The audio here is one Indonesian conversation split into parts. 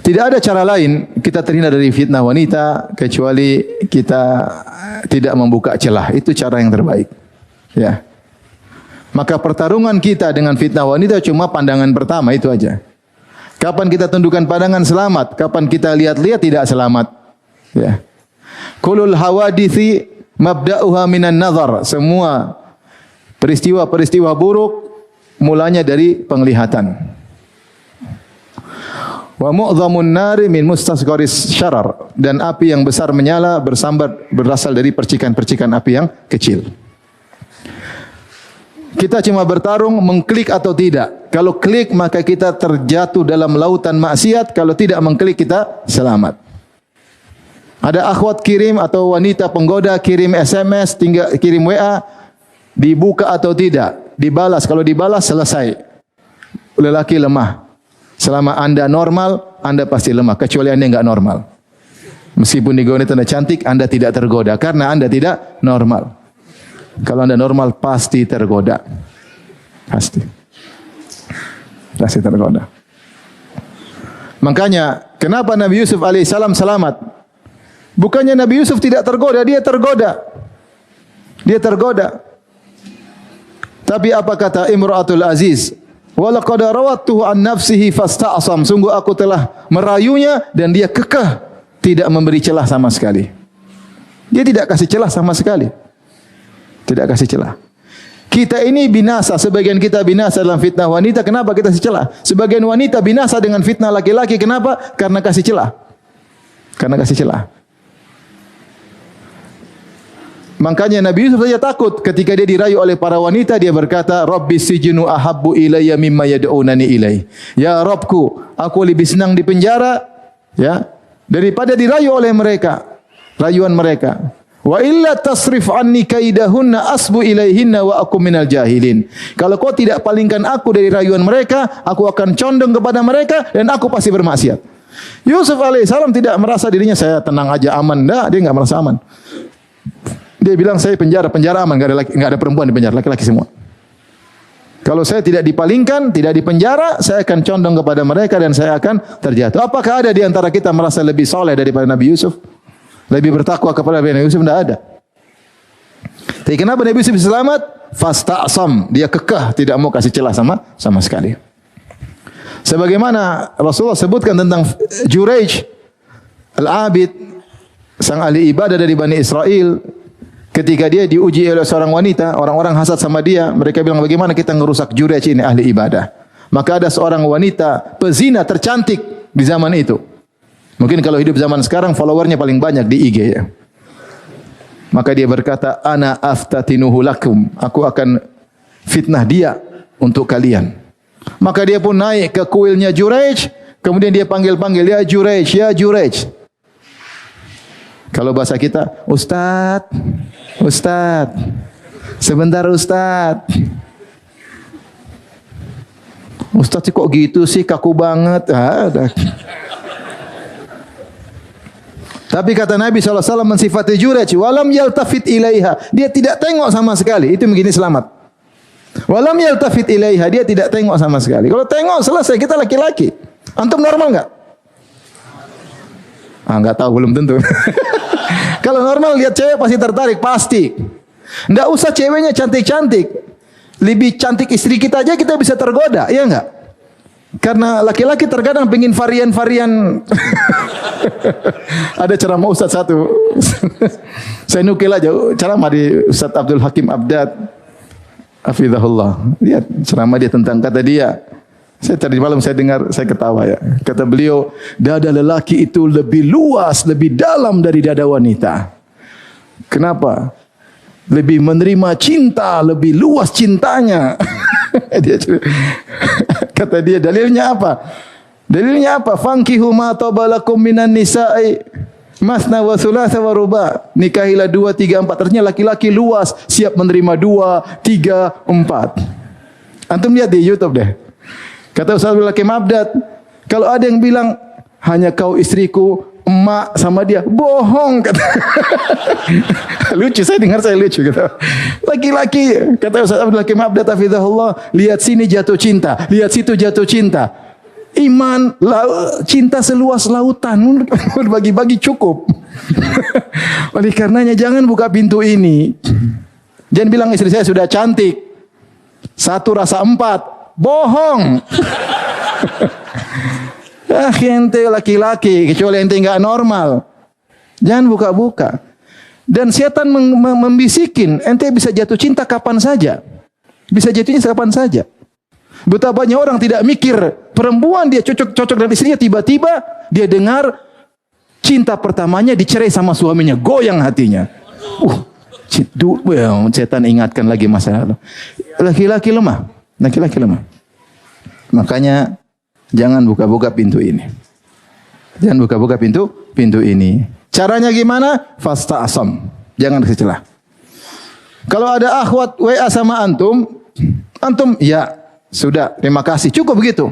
Tidak ada cara lain kita terhindar dari fitnah wanita kecuali kita tidak membuka celah. Itu cara yang terbaik. Ya. Maka pertarungan kita dengan fitnah wanita cuma pandangan pertama, itu aja. Kapan kita tundukkan pandangan, selamat. Kapan kita lihat-lihat, tidak selamat. Ya. Kulul hawadithi mabda'uha minan nazar. Semua peristiwa-peristiwa buruk mulanya dari penglihatan. Wa mu'dhamun nari min mustasgharis syarar, dan api yang besar menyala bersambar berasal dari percikan-percikan api yang kecil. Kita cuma bertarung mengklik atau tidak. Kalau klik maka kita terjatuh dalam lautan maksiat, kalau tidak mengklik kita selamat. Ada akhwat kirim atau wanita penggoda kirim SMS, tinggal kirim WA, dibuka atau tidak, dibalas. Kalau dibalas selesai. Lelaki lemah. Selama Anda normal, Anda pasti lemah. Kecuali Anda enggak normal. Meskipun digoda Anda cantik, Anda tidak tergoda karena Anda tidak normal. Kalau Anda normal, pasti tergoda. Pasti tergoda. Makanya, kenapa Nabi Yusuf alaihissalam selamat? Bukannya Nabi Yusuf tidak tergoda, dia tergoda. Dia tergoda. Tapi apa kata Imra'atul Aziz? Walaqad rawattuhu an nafsihi fasta'sam. Sungguh aku telah merayunya dan dia kekeh, tidak memberi celah sama sekali. Dia tidak kasih celah sama sekali. Tidak kasih celah. Kita ini binasa, sebagian kita binasa dalam fitnah wanita, kenapa kita kasih celah? Sebagian wanita binasa dengan fitnah laki-laki, kenapa? Karena kasih celah. Karena kasih celah. Makanya Nabi Yusuf saja takut ketika dia dirayu oleh para wanita, dia berkata, Rabbi sijnu ahabbu ilayya mimma yad'unani ilai. Ya Rabbku, aku lebih senang di penjara ya daripada dirayu oleh mereka, rayuan mereka. Wa illa tasrif anni kaidahunna asbu ilaihinna wa akum minal jahilin. Kalau kau tidak palingkan aku dari rayuan mereka, aku akan condong kepada mereka dan aku pasti bermaksiat. Yusuf alaihissalam tidak merasa dirinya saya tenang aja aman. Enggak, dia enggak merasa aman. Dia bilang saya penjara aman, enggak ada perempuan di penjara, laki-laki semua. Kalau saya tidak dipalingkan, tidak dipenjara, saya akan condong kepada mereka dan saya akan terjatuh. Apakah ada di antara kita merasa lebih soleh daripada Nabi Yusuf? Lebih bertakwa kepada Nabi Yusuf? Tidak ada. Tapi kenapa Nabi Yusuf selamat? Fasta'sam, dia kekeh, tidak mau kasih celah sama sekali. Sebagaimana Rasulullah sebutkan tentang Juraij al-Abid, sang ahli ibadah dari Bani Israel, ketika dia diuji oleh seorang wanita, orang-orang hasad sama dia, mereka bilang bagaimana kita ngerusak Juraij ini ahli ibadah. Maka ada seorang wanita pezina tercantik di zaman itu. Mungkin kalau hidup zaman sekarang followernya paling banyak di IG ya. Maka dia berkata, ana aftatinuhu lakum, aku akan fitnah dia untuk kalian. Maka dia pun naik ke kuilnya Juraij, kemudian dia panggil-panggil, ya Juraij, ya Juraij. Kalau bahasa kita, Ustadz, Ustadz, sebentar Ustadz. Ustadz kok gitu sih, kaku banget. Tapi kata Nabi SAW mensifati Juraij, walam yaltafit ilaiha, dia tidak tengok sama sekali. Itu begini selamat. Walam yaltafit ilaiha, dia tidak tengok sama sekali. Kalau tengok selesai, kita laki-laki. Antum normal enggak? Enggak tahu, belum tentu. Kalau normal lihat cewek pasti tertarik, pasti. Enggak usah ceweknya cantik-cantik. Lebih cantik istri kita aja kita bisa tergoda, iya enggak? Karena laki-laki terkadang pengen varian-varian. Ada ceramah Ustaz satu. Saya nukil aja ceramah di Ustaz Abdul Hakim Abdad, hafizahullah. Lihat ceramah dia tentang, kata dia, saya tadi malam saya dengar, saya ketawa ya. Kata beliau, dada lelaki itu lebih luas, lebih dalam dari dada wanita. Kenapa? Lebih menerima cinta, lebih luas cintanya. Kata dia, dalilnya apa? Dalilnya apa? Fankihu ma tabalakum minan nisa'i masna wa thulatha wa ruba. Nikahilah 2, 3, 4. Artinya laki-laki luas, siap menerima 2, 3, 4. Antum lihat di YouTube deh. Kata Ustaz Abdul Hakim Abdad, kalau ada yang bilang hanya kau istriku, emak sama dia, bohong kata. Lucu, saya dengar saya lucu kata. Laki-laki, kata Ustaz Abdul Hakim Abdad hafizahullah, lihat sini jatuh cinta, lihat situ jatuh cinta. iman, cinta seluas lautan, bagi-bagi cukup. Oleh karenanya jangan buka pintu ini. Jangan bilang istri saya sudah cantik, 1 rasa 4, bohong. Ente laki-laki, kecuali ente enggak normal. Jangan buka-buka. Dan setan membisikin, ente bisa jatuh cinta kapan saja. Bisa jatuhnya kapan saja. Betapa banyak orang tidak mikir, perempuan dia cocok dengan istrinya, tiba-tiba dia dengar cinta pertamanya dicerai sama suaminya, goyang hatinya. Setan ingatkan lagi masa lalu. Laki-laki lemah, laki-laki lemah. Makanya jangan buka-buka pintu ini. Jangan buka-buka pintu ini. Caranya gimana? Fasta asam. Jangan kasih celah. Kalau ada akhwat WA sama antum ya sudah, terima kasih. Cukup begitu.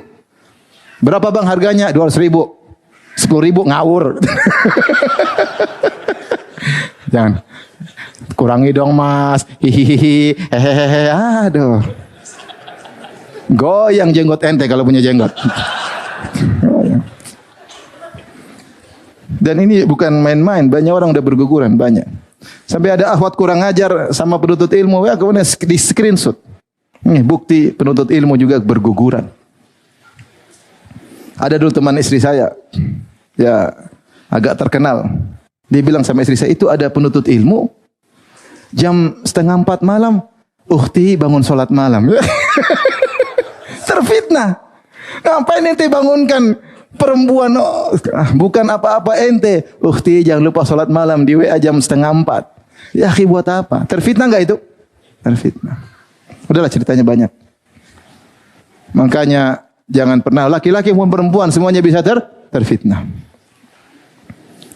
Berapa bang harganya? 200.000. 10.000 ngawur. Jangan. Kurangi dong mas. Hihihi. Hehehe. Aduh. Goyang jenggot ente kalau punya jenggot. Dan ini bukan main-main. Banyak orang udah berguguran. Banyak. Sampai ada akhwat kurang ajar sama penuntut ilmu. Ya kemudian di screenshot. Ini bukti penuntut ilmu juga berguguran. Ada dulu teman istri saya, ya agak terkenal. Dia bilang sama istri saya, itu ada penuntut ilmu, jam 3:30 malam, ukhti bangun sholat malam. Terfitnah. Ngapain ente bangunkan perempuan? Bukan apa-apa ente. Ukhti jangan lupa sholat malam di WA jam 3:30. Ya akhi buat apa? Terfitnah enggak itu? Terfitnah. Udahlah ceritanya banyak. Makanya jangan pernah laki-laki maupun perempuan semuanya bisa terfitnah.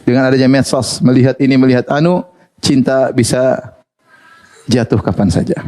Dengan adanya medsos, melihat ini melihat anu, cinta bisa jatuh kapan saja.